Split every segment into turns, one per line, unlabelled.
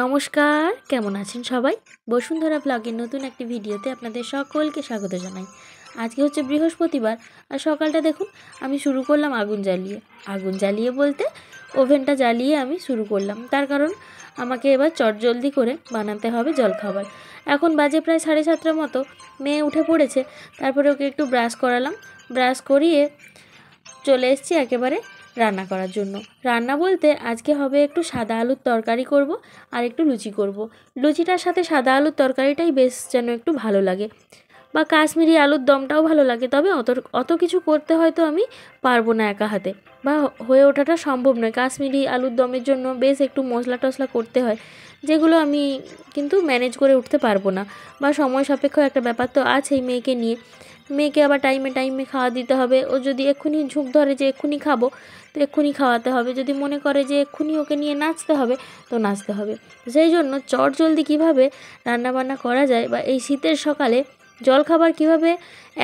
নমস্কার, কেমন আছেন সবাই? বসুন্ধরা ব্লগের নতুন একটি ভিডিওতে আপনাদের সকলকে স্বাগত জানাই। আজকে হচ্ছে বৃহস্পতিবার, আর সকালটা দেখুন আমি শুরু করলাম আগুন জ্বালিয়ে বলতে ওভেনটা জ্বালিয়ে আমি শুরু করলাম। তার কারণ আমাকে এবার চটজলদি করে বানাতে হবে জলখাবার। এখন বাজে প্রায় 7:30 মতো। মেয়ে উঠে পড়েছে, তারপরে ওকে একটু ব্রাশ করালাম। ব্রাশ করিয়ে চলে এসেছি একেবারে রান্না করার জন্য। রান্না বলতে আজকে হবে একটু সাদা আলুর তরকারি করব আর একটু লুচি করব। লুচিটার সাথে সাদা আলুর তরকারিটাই বেশ যেন একটু ভালো লাগে, বা কাশ্মীরি আলুর দমটাও ভালো লাগে। তবে অত কিছু করতে হয়তো আমি পারবো না একা হাতে, বা হয়ে ওঠাটা সম্ভব নয়। কাশ্মীরি আলুর দমের জন্য বেশ একটু মশলা টশলা করতে হয়, যেগুলো আমি কিন্তু ম্যানেজ করে উঠতে পারবো না, বা সময় সাপেক্ষ একটা ব্যাপার তো আছেই মেয়েকে নিয়ে। মেয়েকে আবার টাইমে টাইমে খাওয়া দিতে হবে। ও যদি এক্ষুনি ঝুঁক ধরে যে এক্ষুনি খাবো, তো এক্ষুনি খাওয়াতে হবে। যদি মনে করে যে এক্ষুনি ওকে নিয়ে নাচতে হবে, তো নাচতে হবে। সেই জন্য চটজলদি কীভাবে রান্নাবান্না করা যায়, বা এই শীতের সকালে জলখাবার কীভাবে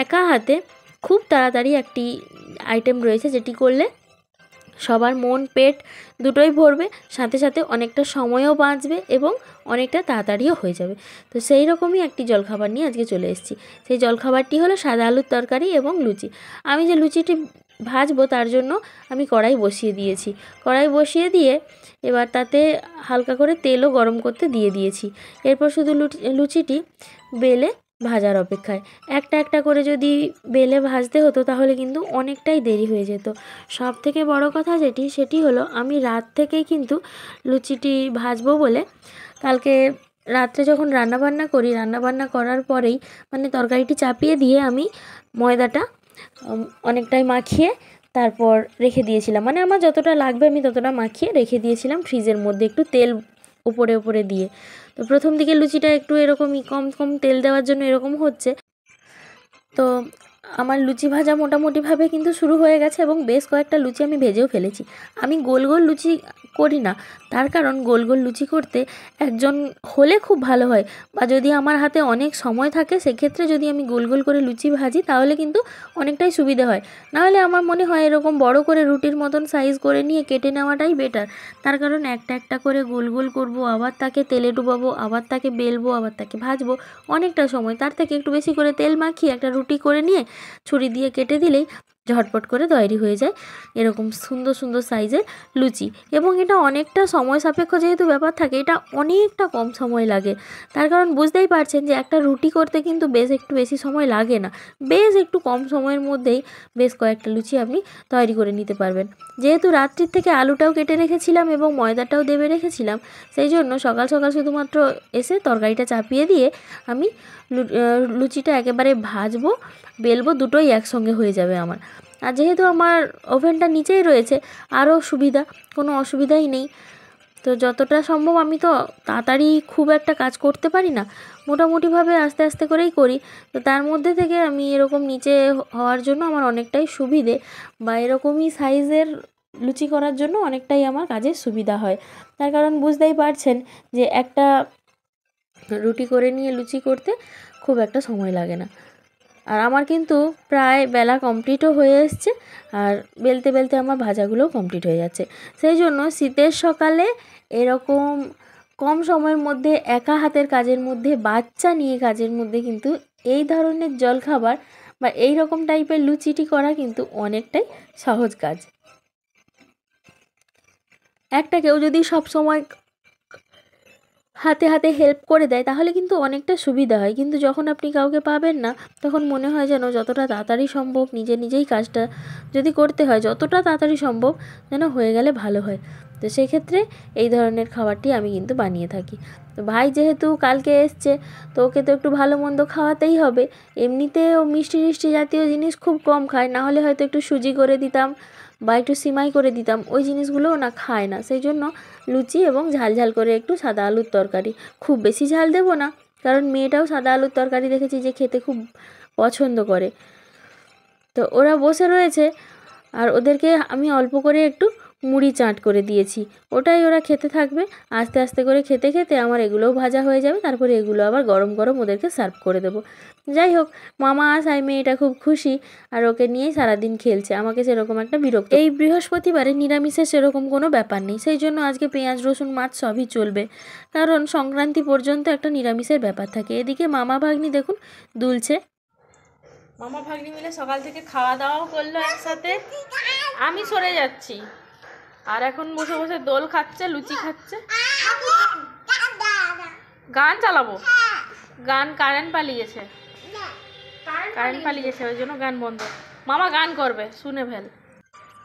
একা হাতে খুব তাড়াতাড়ি একটি আইটেম রয়েছে, যেটি করলে সবার মন পেট দুটোই ভরবে, সাথে সাথে অনেকটা সময়ও বাঁচবে এবং অনেকটা তাড়াতাড়িও হয়ে যাবে। তো সেই রকমই একটি জলখাবার নিয়ে আজকে চলে এসেছি। সেই জলখাবারটি হলো সাদা আলুর তরকারি এবং লুচি। আমি যে লুচিটি ভাজবো তার জন্য আমি কড়াই বসিয়ে দিয়েছি। কড়াই বসিয়ে দিয়ে এবার তাতে হালকা করে তেলও গরম করতে দিয়ে দিয়েছি। এরপর শুধু লুচিটি বেলে ভাজার অপেক্ষায়। একটা একটা করে যদি বেলে ভাজতে হতো তাহলে কিন্তু অনেকটাই দেরি হয়ে যেত। সব থেকে বড় কথা সেটি হলো আমি রাত থেকেই কিন্তু লুচিটি ভাজবো বলে কালকে রাত্রে যখন রান্নাবান্না করার পরেই মানে তরকারিটি চাপিয়ে দিয়ে আমি ময়দাটা অনেকটাই মাখিয়ে তারপর রেখে দিয়েছিলাম। মানে আমার যতটা লাগবে আমি ততটা মাখিয়ে রেখে দিয়েছিলাম ফ্রিজের মধ্যে, একটু তেল উপরে উপরে দিয়ে। তো প্রথম দিকে লুচিটা একটু এরকমই কম কম তেল দেওয়ার জন্য এরকম হচ্ছে। তো আমার লুচি ভাজা মোটামুটিভাবে কিন্তু শুরু হয়ে গেছে, এবং বেশ কয়েকটা লুচি আমি ভেজেও ফেলেছি। আমি গোল গোল লুচি করি না, তার কারণ গোল গোল লুচি করতে একজন হলে খুব ভালো হয়, বা যদি আমার হাতে অনেক সময় থাকে সেক্ষেত্রে যদি আমি গোল গোল করে লুচি ভাজি তাহলে কিন্তু অনেকটাই সুবিধে হয়। নাহলে আমার মনে হয় এরকম বড় করে রুটির মতন সাইজ করে নিয়ে কেটে নেওয়াটাই বেটার। তার কারণ একটা একটা করে গোল গোল করবো, আবার তাকে তেলে ডুবাবো, আবার তাকে বেলবো, আবার তাকে ভাজবো, অনেকটা সময়। তার থেকে একটু বেশি করে তেল মাখিয়ে একটা রুটি করে নিয়ে ছুরি দিয়ে কেটে দিলেই ঝটপট করে তৈরি হয়ে যায় এরকম সুন্দর সুন্দর সাইজের লুচি। এবং এটা অনেকটা সময় সাপেক্ষ যেহেতু ব্যাপার থাকে, এটা অনেকটা কম সময় লাগে। তার কারণ বুঝতেই পারছেন যে একটা রুটি করতে কিন্তু বেশ একটু বেশি সময় লাগে না, বেশ একটু কম সময়ের মধ্যেই বেশ কয়েকটা লুচি আপনি তৈরি করে নিতে পারবেন। যেহেতু রাত্রির থেকে আলুটাও কেটে রেখেছিলাম এবং ময়দাটাও দেবে রেখেছিলাম, সেই জন্য সকাল সকাল শুধুমাত্র এসে তরকারিটা চাপিয়ে দিয়ে আমি লুচিটা একেবারে ভাজবো, বেলবো, দুটোই একসঙ্গে হয়ে যাবে আমার। আর যেহেতু আমার ওভেনটা নিচেই রয়েছে, আরও সুবিধা, কোনো অসুবিধাই নেই। তো যতটা সম্ভব আমি তো তাড়াতাড়ি খুব একটা কাজ করতে পারি না, মোটামুটিভাবে আস্তে আস্তে করেই করি। তো তার মধ্যে থেকে আমি এরকম নিচে হওয়ার জন্য আমার অনেকটাই সুবিধে, বা এরকমই সাইজের লুচি করার জন্য অনেকটাই আমার কাজের সুবিধা হয়। তার কারণ বুঝতেই পারছেন যে একটা রুটি করে নিয়ে লুচি করতে খুব একটা সময় লাগে না। আর আমার কিন্তু প্রায় বেলা কমপ্লিটও হয়ে এসছে, আর বেলতে বেলতে আমার ভাজাগুলোও কমপ্লিট হয়ে যাচ্ছে। সেই জন্য শীতের সকালে এরকম কম সময়ের মধ্যে একা হাতের কাজের মধ্যে, বাচ্চা নিয়ে কাজের মধ্যে কিন্তু এই ধরনের জলখাবার বা এই রকম টাইপের লুচিটি করা কিন্তু অনেকটাই সহজ কাজ। একটা কেউ যদি সব সময় হাতে হাতে হেল্প করে দেয় তাহলে কিন্তু অনেকটা সুবিধা হয়। কিন্তু যখন আপনি কাউকে পাবেন না, তখন মনে হয় যেন যতটা তাড়াতাড়ি সম্ভব নিজেই কাজটা যদি করতে হয়, যতটা তাড়াতাড়ি সম্ভব যেন হয়ে গেলে ভালো হয়। তো সেক্ষেত্রে এই ধরনের খাবারটি আমি কিন্তু বানিয়ে থাকি। তো ভাই যেহেতু কালকে এসছে, তো ওকে তো একটু ভালো মন্দ খাওয়াতেই হবে। এমনিতে ও মিষ্টি টিষ্টি জাতীয় জিনিস খুব কম খায়, না হলে হয়তো একটু সুজি করে দিতাম বা একটু সিমাই করে দিতাম, ওই জিনিসগুলোও না খায় না। সেই জন্য লুচি এবং ঝাল ঝাল করে একটু সাদা আলুর তরকারি, খুব বেশি ঝাল দেবো না, কারণ মেয়েটাও সাদা আলুর তরকারি দেখেছি যে খেতে খুব পছন্দ করে। তো ওরা বসে রয়েছে, আর ওদেরকে আমি অল্প করে একটু মুড়ি চাট করে দিয়েছি, ওটাই ওরা খেতে থাকবে। আস্তে আস্তে করে খেতে খেতে আমার এগুলোও ভাজা হয়ে যাবে, তারপরে এগুলো আবার গরম গরম ওদেরকে সার্ভ করে দেবো। যাই হোক, মামা আসায় মেয়েটা খুব খুশি, আর ওকে নিয়েই সারাদিন খেলছে, আমাকে সেরকম একটা বিরক্ত। এই বৃহস্পতিবারে নিরামিষের সেরকম কোনো ব্যাপার নেই, সেই জন্য আজকে পেঁয়াজ রসুন মাছ সবই চলবে, কারণ সংক্রান্তি পর্যন্ত একটা নিরামিষের ব্যাপার থাকে। এদিকে মামা ভাগ্নি দেখুন দুলছে, মামা ভাগ্নি মিলে সকাল থেকে খাওয়া দাওয়াও করলো একসাথে। আমি সরে যাচ্ছি, আর এখন বসে বসে দোল খাচ্ছে, লুচি খাচ্ছে। গান চালাবো? গান কারেন্ট পালিয়েছে, ওই জন্য গান বন্ধ। মামা গান করবে, শুনে ফেল।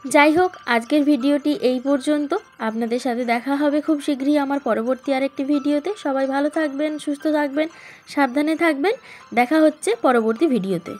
যাই হোক, আজকের ভিডিওটি এই পর্যন্ত। আপনাদের সাথে দেখা হবে খুব শীঘ্রই আমার পরবর্তী আরেকটি ভিডিওতে। সবাই ভালো থাকবেন, সুস্থ থাকবেন, সাবধানে থাকবেন। দেখা হচ্ছে পরবর্তী ভিডিওতে।